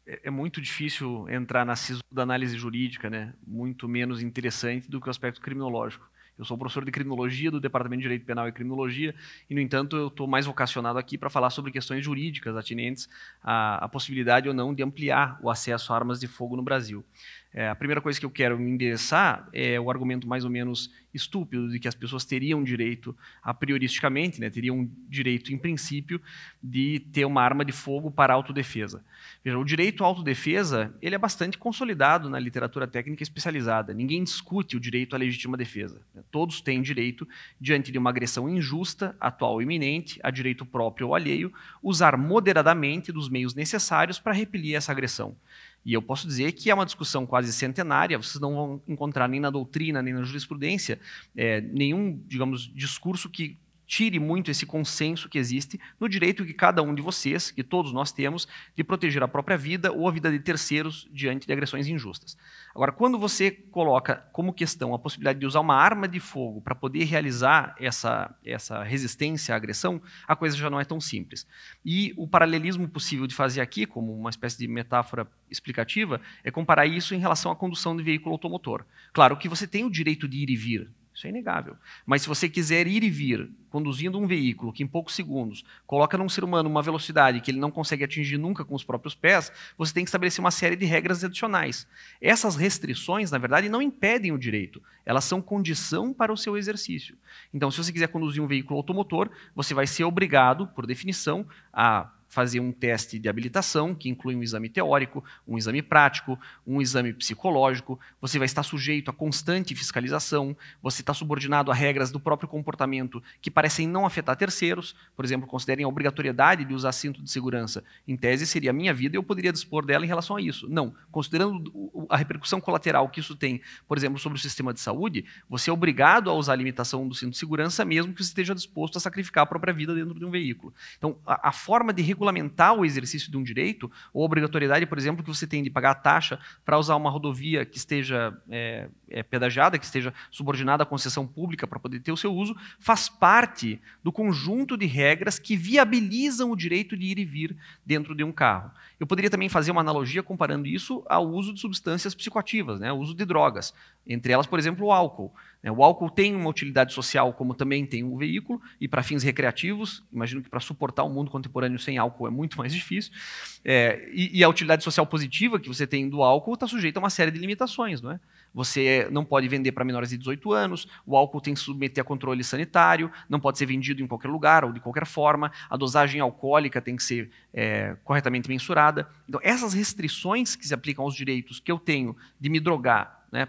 é muito difícil entrar na sisu da análise jurídica, né? Muito menos interessante do que o aspecto criminológico. Eu sou professor de criminologia do Departamento de Direito Penal e Criminologia e, no entanto, eu estou mais vocacionado aqui para falar sobre questões jurídicas atinentes à possibilidade ou não de ampliar o acesso a armas de fogo no Brasil. A primeira coisa que eu quero endereçar é o argumento mais ou menos estúpido de que as pessoas teriam direito, a prioristicamente, né, teriam direito, em princípio, de ter uma arma de fogo para autodefesa. Veja, o direito à autodefesa ele é bastante consolidado na literatura técnica especializada. Ninguém discute o direito à legítima defesa. Todos têm direito, diante de uma agressão injusta, atual ou iminente, a direito próprio ou alheio, usar moderadamente dos meios necessários para repelir essa agressão. E eu posso dizer que é uma discussão quase centenária, vocês não vão encontrar nem na doutrina, nem na jurisprudência, nenhum, digamos, discurso que tire muito esse consenso que existe no direito que cada um de vocês, que todos nós temos, de proteger a própria vida ou a vida de terceiros diante de agressões injustas. Agora, quando você coloca como questão a possibilidade de usar uma arma de fogo para poder realizar essa resistência à agressão, a coisa já não é tão simples. E o paralelismo possível de fazer aqui, como uma espécie de metáfora explicativa, é comparar isso em relação à condução de veículo automotor. Claro que você tem o direito de ir e vir, isso é inegável. Mas se você quiser ir e vir conduzindo um veículo que em poucos segundos coloca num ser humano uma velocidade que ele não consegue atingir nunca com os próprios pés, você tem que estabelecer uma série de regras adicionais. Essas restrições, na verdade, não impedem o direito, elas são condição para o seu exercício. Então, se você quiser conduzir um veículo automotor, você vai ser obrigado, por definição, a fazer um teste de habilitação, que inclui um exame teórico, um exame prático, um exame psicológico, você vai estar sujeito a constante fiscalização, você está subordinado a regras do próprio comportamento que parecem não afetar terceiros, por exemplo, considerem a obrigatoriedade de usar cinto de segurança. Em tese, seria a minha vida e eu poderia dispor dela em relação a isso. Não. Considerando a repercussão colateral que isso tem, por exemplo, sobre o sistema de saúde, você é obrigado a usar a limitação do cinto de segurança mesmo que você esteja disposto a sacrificar a própria vida dentro de um veículo. Então, a forma de regulamentar o exercício de um direito, ou a obrigatoriedade, por exemplo, que você tem de pagar a taxa para usar uma rodovia que esteja pedagiada, que esteja subordinada à concessão pública para poder ter o seu uso, faz parte do conjunto de regras que viabilizam o direito de ir e vir dentro de um carro. Eu poderia também fazer uma analogia comparando isso ao uso de substâncias psicoativas, né, o uso de drogas. Entre elas, por exemplo, o álcool. O álcool tem uma utilidade social, como também tem o veículo, e para fins recreativos, imagino que para suportar o mundo contemporâneo sem álcool é muito mais difícil, e a utilidade social positiva que você tem do álcool está sujeita a uma série de limitações, não é? Você não pode vender para menores de 18 anos, o álcool tem que se submeter a controle sanitário, não pode ser vendido em qualquer lugar ou de qualquer forma, a dosagem alcoólica tem que ser corretamente mensurada. Então, essas restrições que se aplicam aos direitos que eu tenho de me drogar, né,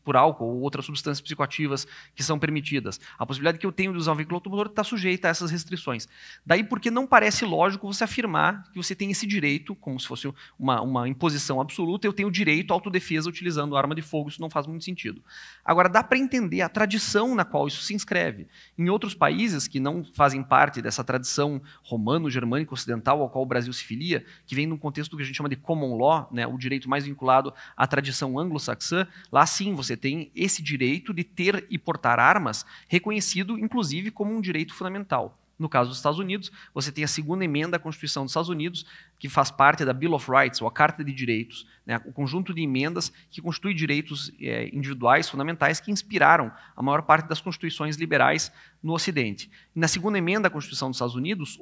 por álcool ou outras substâncias psicoativas que são permitidas. A possibilidade que eu tenho de usar um veículo automotor está sujeita a essas restrições. Daí porque não parece lógico você afirmar que você tem esse direito, como se fosse uma imposição absoluta, eu tenho o direito à autodefesa utilizando arma de fogo, isso não faz muito sentido. Agora, dá para entender a tradição na qual isso se inscreve. Em outros países que não fazem parte dessa tradição romano-germânica ocidental ao qual o Brasil se filia, que vem num contexto que a gente chama de common law, né, o direito mais vinculado à tradição anglo-saxã, lá sim você tem esse direito de ter e portar armas reconhecido, inclusive, como um direito fundamental. No caso dos Estados Unidos, você tem a segunda emenda à Constituição dos Estados Unidos, que faz parte da Bill of Rights, ou a Carta de Direitos, né, o conjunto de emendas que constitui direitos individuais fundamentais que inspiraram a maior parte das constituições liberais no Ocidente. E na segunda emenda à Constituição dos Estados Unidos,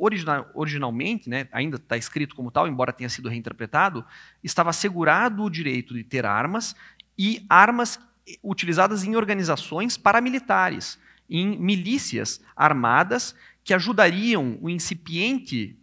originalmente, né, ainda está escrito como tal, embora tenha sido reinterpretado, estava assegurado o direito de ter armas e armas utilizadas em organizações paramilitares, em milícias armadas que ajudariam o incipiente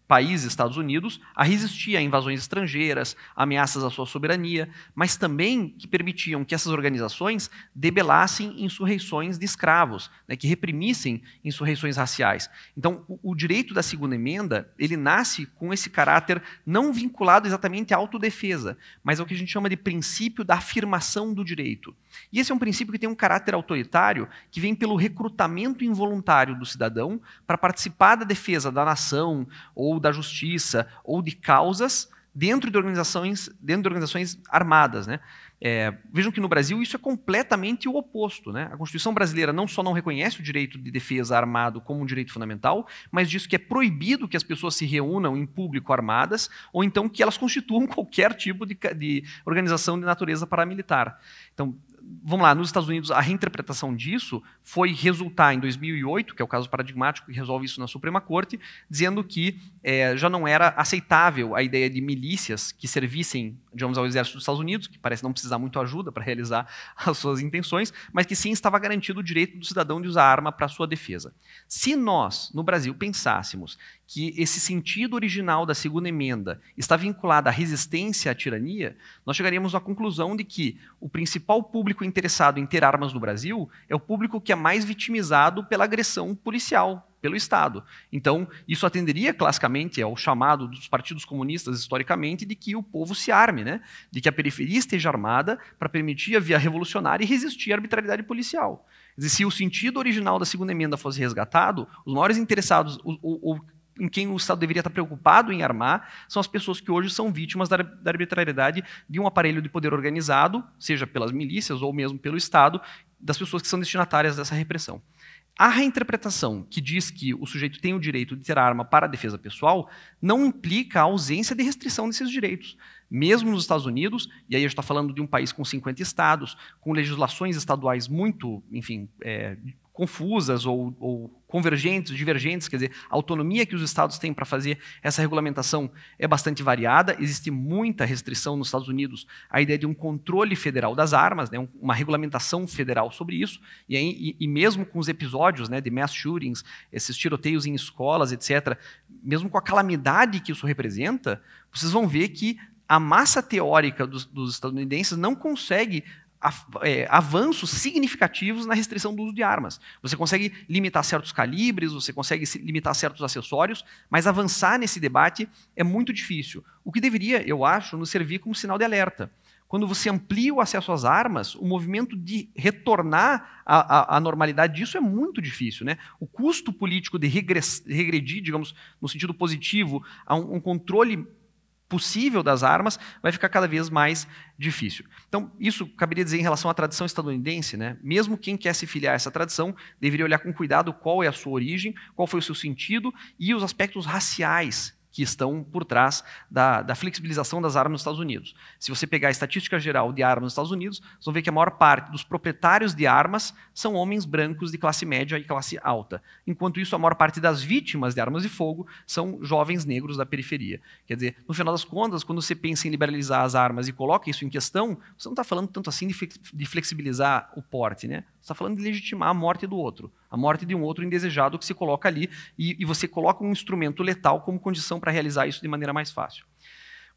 país, Estados Unidos, a resistir a invasões estrangeiras, ameaças à sua soberania, mas também que permitiam que essas organizações debelassem insurreições de escravos, né, que reprimissem insurreições raciais. Então, o direito da segunda emenda, ele nasce com esse caráter não vinculado exatamente à autodefesa, mas ao que a gente chama de princípio da afirmação do direito. E esse é um princípio que tem um caráter autoritário, que vem pelo recrutamento involuntário do cidadão para participar da defesa da nação, ou da justiça, ou de causas dentro de organizações armadas, né? Vejam que no Brasil isso é completamente o oposto, né? A Constituição brasileira não só não reconhece o direito de defesa armado como um direito fundamental, mas diz que é proibido que as pessoas se reúnam em público armadas ou então que elas constituam qualquer tipo de organização de natureza paramilitar. Então, vamos lá, nos Estados Unidos a reinterpretação disso foi resultar em 2008, que é o caso paradigmático que resolve isso na Suprema Corte, dizendo que já não era aceitável a ideia de milícias que servissem, digamos, ao exército dos Estados Unidos, que parece não precisar muito ajuda para realizar as suas intenções, mas que sim estava garantido o direito do cidadão de usar arma para sua defesa. Se nós, no Brasil, pensássemos que esse sentido original da segunda emenda está vinculado à resistência à tirania, nós chegaríamos à conclusão de que o principal público interessado em ter armas no Brasil é o público que é mais vitimizado pela agressão policial, pelo Estado. Então, isso atenderia classicamente ao chamado dos partidos comunistas, historicamente, de que o povo se arme, né? De que a periferia esteja armada para permitir a via revolucionária e resistir à arbitrariedade policial. Quer dizer, se o sentido original da segunda emenda fosse resgatado, os maiores interessados, em quem o Estado deveria estar preocupado em armar, são as pessoas que hoje são vítimas da arbitrariedade de um aparelho de poder organizado, seja pelas milícias ou mesmo pelo Estado, das pessoas que são destinatárias dessa repressão. A reinterpretação que diz que o sujeito tem o direito de ter arma para a defesa pessoal não implica a ausência de restrição desses direitos. Mesmo nos Estados Unidos, e aí a gente está falando de um país com 50 estados, com legislações estaduais muito, enfim, confusas ou convergentes, divergentes, quer dizer, a autonomia que os estados têm para fazer essa regulamentação é bastante variada, existe muita restrição nos Estados Unidos, a ideia de um controle federal das armas, né, uma regulamentação federal sobre isso, e mesmo com os episódios, né, de mass shootings, esses tiroteios em escolas, etc., mesmo com a calamidade que isso representa, vocês vão ver que a massa teórica dos estadunidenses não consegue avanços significativos na restrição do uso de armas. Você consegue limitar certos calibres, você consegue limitar certos acessórios, mas avançar nesse debate é muito difícil. O que deveria, eu acho, nos servir como sinal de alerta. Quando você amplia o acesso às armas, o movimento de retornar à normalidade disso é muito difícil, né? O custo político de regredir, digamos, no sentido positivo, a um controle possível das armas, vai ficar cada vez mais difícil. Então, isso caberia dizer em relação à tradição estadunidense, né? Mesmo quem quer se filiar a essa tradição deveria olhar com cuidado qual é a sua origem, qual foi o seu sentido e os aspectos raciais que estão por trás da flexibilização das armas nos Estados Unidos. Se você pegar a estatística geral de armas nos Estados Unidos, vocês vão ver que a maior parte dos proprietários de armas são homens brancos de classe média e classe alta. Enquanto isso, a maior parte das vítimas de armas de fogo são jovens negros da periferia. Quer dizer, no final das contas, quando você pensa em liberalizar as armas e coloca isso em questão, você não está falando tanto assim de flexibilizar o porte, né? Você está falando de legitimar a morte do outro, a morte de um outro indesejado que se coloca ali e você coloca um instrumento letal como condição para realizar isso de maneira mais fácil.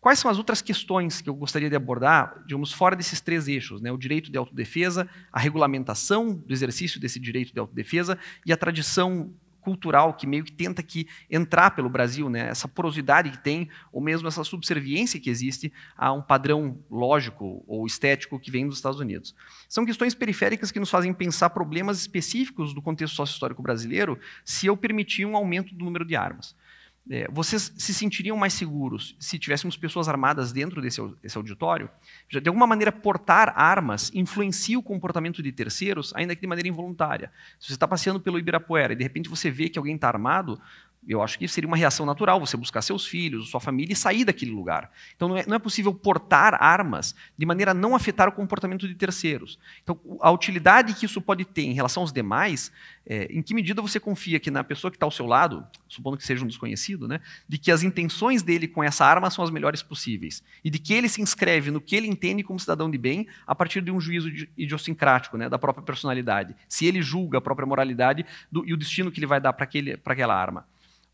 Quais são as outras questões que eu gostaria de abordar, digamos, fora desses três eixos, né? O direito de autodefesa, a regulamentação do exercício desse direito de autodefesa e a tradição cultural que meio que tenta entrar pelo Brasil, né? Essa porosidade que tem, ou mesmo essa subserviência que existe a um padrão lógico ou estético que vem dos Estados Unidos. São questões periféricas que nos fazem pensar problemas específicos do contexto sócio-histórico brasileiro se eu permitir um aumento do número de armas. Vocês se sentiriam mais seguros se tivéssemos pessoas armadas dentro desse auditório? De alguma maneira, portar armas influencia o comportamento de terceiros, ainda que de maneira involuntária. Se você está passeando pelo Ibirapuera e de repente você vê que alguém está armado, eu acho que seria uma reação natural você buscar seus filhos, sua família e sair daquele lugar. Então não é possível portar armas de maneira a não afetar o comportamento de terceiros. Então a utilidade que isso pode ter em relação aos demais, em que medida você confia que na pessoa que está ao seu lado, supondo que seja um desconhecido, né, de que as intenções dele com essa arma são as melhores possíveis e de que ele se inscreve no que ele entende como cidadão de bem a partir de um juízo idiosincrático, né, da própria personalidade. Se ele julga a própria moralidade e o destino que ele vai dar para aquela arma.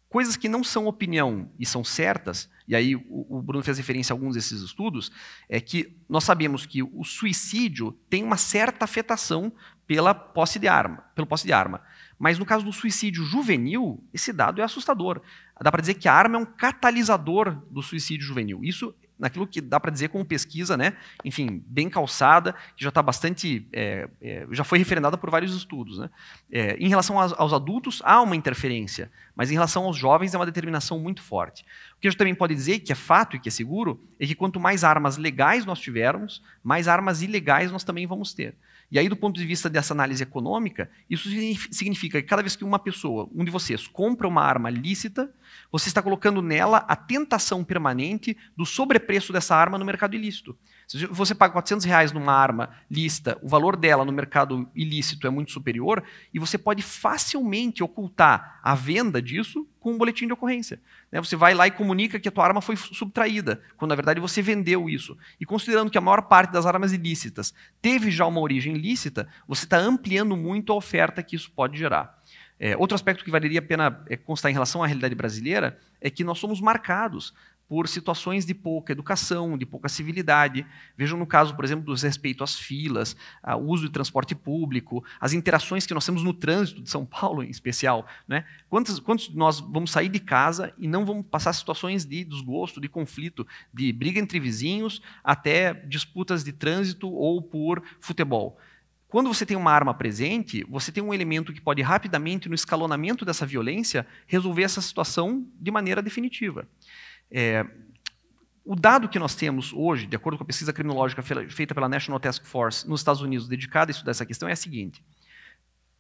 Coisas que não são opinião e são certas, e aí o Bruno fez referência a alguns desses estudos, é que nós sabemos que o suicídio tem uma certa afetação pelo posse de arma. Mas no caso do suicídio juvenil, esse dado é assustador. Dá para dizer que a arma é um catalisador do suicídio juvenil. Isso naquilo que dá para dizer como pesquisa, né, enfim, bem calçada, que já está bastante, já foi referendada por vários estudos. Né. Em relação aos adultos, há uma interferência, mas em relação aos jovens é uma determinação muito forte. O que a gente também pode dizer, que é fato e que é seguro, é que quanto mais armas legais nós tivermos, mais armas ilegais nós também vamos ter. E aí, do ponto de vista dessa análise econômica, isso significa que cada vez que uma pessoa, um de vocês, compra uma arma lícita, você está colocando nela a tentação permanente do sobrepreço dessa arma no mercado ilícito. Se você paga R$400 numa arma lícita, o valor dela no mercado ilícito é muito superior, e você pode facilmente ocultar a venda disso com um boletim de ocorrência. Você vai lá e comunica que a tua arma foi subtraída, quando na verdade você vendeu isso. E considerando que a maior parte das armas ilícitas teve já uma origem lícita, você está ampliando muito a oferta que isso pode gerar. Outro aspecto que valeria a pena constar em relação à realidade brasileira é que nós somos marcados por situações de pouca educação, de pouca civilidade. Vejam no caso, por exemplo, do respeito às filas, ao uso de transporte público, as interações que nós temos no trânsito de São Paulo, em especial. Né? Quantos de nós vamos sair de casa e não vamos passar situações de desgosto, de conflito, de briga entre vizinhos, até disputas de trânsito ou por futebol? Quando você tem uma arma presente, você tem um elemento que pode rapidamente, no escalonamento dessa violência, resolver essa situação de maneira definitiva. O dado que nós temos hoje, de acordo com a pesquisa criminológica feita pela National Task Force nos Estados Unidos, dedicada a estudar essa questão, é a seguinte.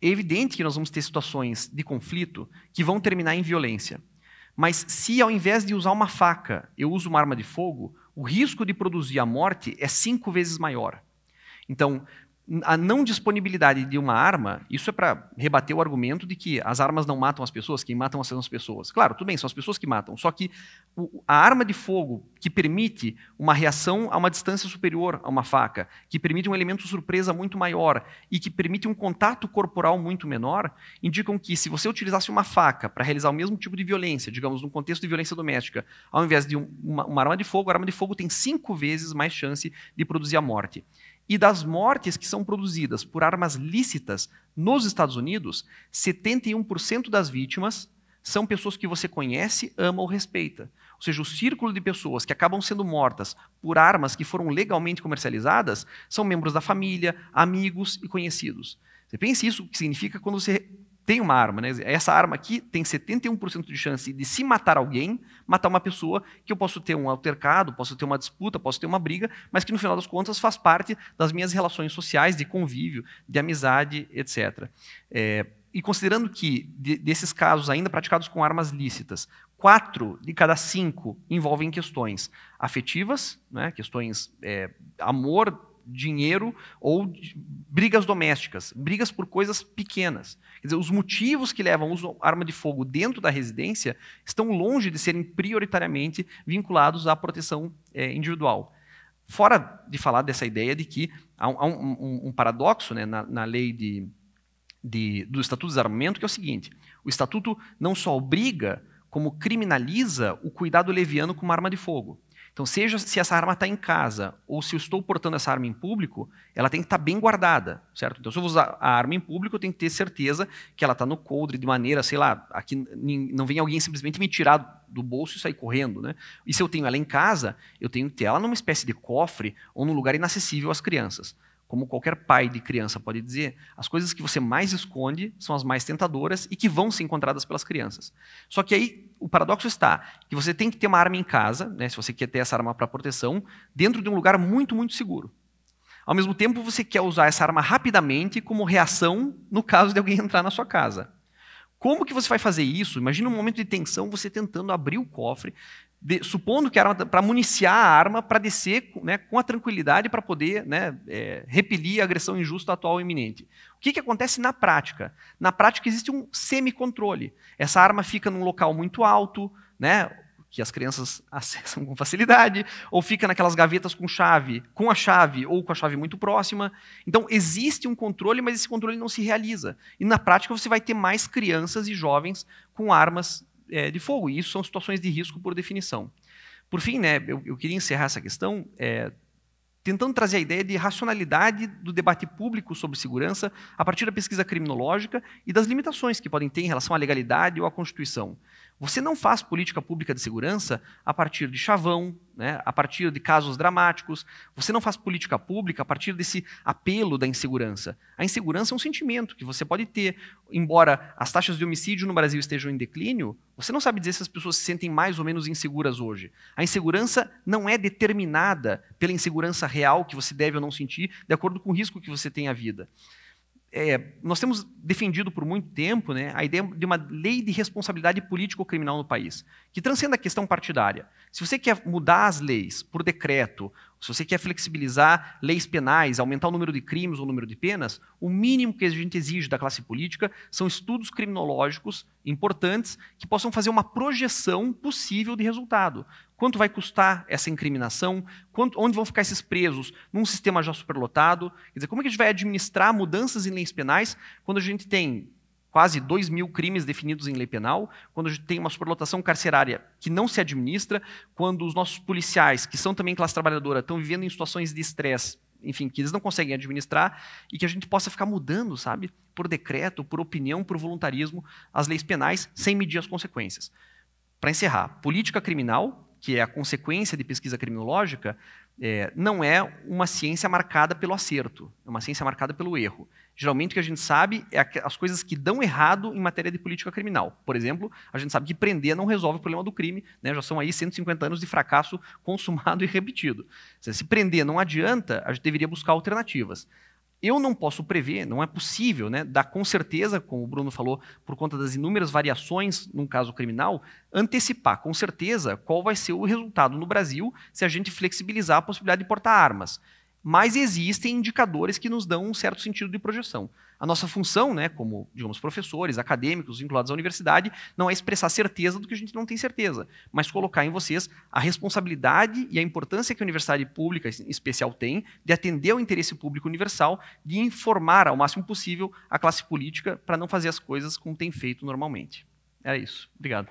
É evidente que nós vamos ter situações de conflito que vão terminar em violência. Mas se, ao invés de usar uma faca, eu uso uma arma de fogo, o risco de produzir a morte é 5 vezes maior. Então, a não disponibilidade de uma arma, isso é para rebater o argumento de que as armas não matam as pessoas, quem matam são as pessoas. Claro, tudo bem, são as pessoas que matam, só que a arma de fogo que permite uma reação a uma distância superior a uma faca, que permite um elemento surpresa muito maior e que permite um contato corporal muito menor, indicam que se você utilizasse uma faca para realizar o mesmo tipo de violência, digamos, num contexto de violência doméstica, ao invés de uma arma de fogo, a arma de fogo tem 5 vezes mais chance de produzir a morte. E das mortes que são produzidas por armas lícitas nos Estados Unidos, 71% das vítimas são pessoas que você conhece, ama ou respeita. Ou seja, o círculo de pessoas que acabam sendo mortas por armas que foram legalmente comercializadas são membros da família, amigos e conhecidos. Você pensa isso que significa quando você tem uma arma, né? Essa arma aqui tem 71% de chance de se matar alguém, matar uma pessoa, que eu posso ter um altercado, posso ter uma disputa, posso ter uma briga, mas que no final das contas faz parte das minhas relações sociais, de convívio, de amizade, etc. E considerando que desses casos ainda praticados com armas lícitas, 4 de cada 5 envolvem questões afetivas, né? Questões amor, dinheiro ou brigas domésticas, brigas por coisas pequenas. Quer dizer, os motivos que levam ao uso de arma de fogo dentro da residência estão longe de serem prioritariamente vinculados à proteção individual. Fora de falar dessa ideia de que há um paradoxo, né, na lei do Estatuto de Desarmamento, que é o seguinte: o Estatuto não só obriga, como criminaliza o cuidado leviano com uma arma de fogo. Então, seja se essa arma está em casa ou se eu estou portando essa arma em público, ela tem que estar bem guardada, certo? Então, se eu vou usar a arma em público, eu tenho que ter certeza que ela está no coldre de maneira, sei lá, aqui não vem alguém simplesmente me tirar do bolso e sair correndo, né? E se eu tenho ela em casa, eu tenho que ter ela numa espécie de cofre ou num lugar inacessível às crianças. Como qualquer pai de criança pode dizer, as coisas que você mais esconde são as mais tentadoras e que vão ser encontradas pelas crianças. Só que aí o paradoxo está que você tem que ter uma arma em casa, né, se você quer ter essa arma para proteção, dentro de um lugar muito, muito seguro. Ao mesmo tempo, você quer usar essa arma rapidamente como reação no caso de alguém entrar na sua casa. Como que você vai fazer isso? Imagina um momento de tensão, você tentando abrir o cofre, supondo que a arma para municiar a arma para descer, né, com a tranquilidade para poder, né, repelir a agressão injusta atual e iminente. O que acontece na prática? Na prática existe um semi-controle. Essa arma fica num local muito alto, né, que as crianças acessam com facilidade, ou fica naquelas gavetas com a chave ou com a chave muito próxima. Então existe um controle, mas esse controle não se realiza. E na prática você vai ter mais crianças e jovens com armas de fogo, e isso são situações de risco por definição. Por fim, né, eu queria encerrar essa questão tentando trazer a ideia de racionalidade do debate público sobre segurança a partir da pesquisa criminológica e das limitações que podem ter em relação à legalidade ou à Constituição. Você não faz política pública de segurança a partir de chavão, né, a partir de casos dramáticos. Você não faz política pública a partir desse apelo da insegurança. A insegurança é um sentimento que você pode ter. Embora as taxas de homicídio no Brasil estejam em declínio, você não sabe dizer se as pessoas se sentem mais ou menos inseguras hoje. A insegurança não é determinada pela insegurança real que você deve ou não sentir, de acordo com o risco que você tem à vida. Nós temos defendido por muito tempo, né, a ideia de uma lei de responsabilidade político-criminal no país, que transcenda a questão partidária. Se você quer mudar as leis por decreto, se você quer flexibilizar leis penais, aumentar o número de crimes ou o número de penas, o mínimo que a gente exige da classe política são estudos criminológicos importantes que possam fazer uma projeção possível de resultado. Quanto vai custar essa incriminação? Onde vão ficar esses presos num sistema já superlotado? Quer dizer, como é que a gente vai administrar mudanças em leis penais quando a gente tem quase 2.000 crimes definidos em lei penal, quando a gente tem uma superlotação carcerária que não se administra, quando os nossos policiais, que são também classe trabalhadora, estão vivendo em situações de estresse, enfim, que eles não conseguem administrar, e que a gente possa ficar mudando, sabe, por decreto, por opinião, por voluntarismo, as leis penais sem medir as consequências. Para encerrar, política criminal, que é a consequência de pesquisa criminológica, não é uma ciência marcada pelo acerto, é uma ciência marcada pelo erro. Geralmente o que a gente sabe é as coisas que dão errado em matéria de política criminal. Por exemplo, a gente sabe que prender não resolve o problema do crime, né? Já são aí 150 anos de fracasso consumado e repetido. Se prender não adianta, a gente deveria buscar alternativas. Eu não posso prever, não é possível, né, dar com certeza, como o Bruno falou, por conta das inúmeras variações num caso criminal, antecipar com certeza qual vai ser o resultado no Brasil se a gente flexibilizar a possibilidade de portar armas. Mas existem indicadores que nos dão um certo sentido de projeção. A nossa função, né, como, digamos, professores, acadêmicos vinculados à universidade, não é expressar certeza do que a gente não tem certeza, mas colocar em vocês a responsabilidade e a importância que a universidade pública, em especial, tem de atender ao interesse público universal, de informar ao máximo possível a classe política para não fazer as coisas como tem feito normalmente. Era isso. Obrigado.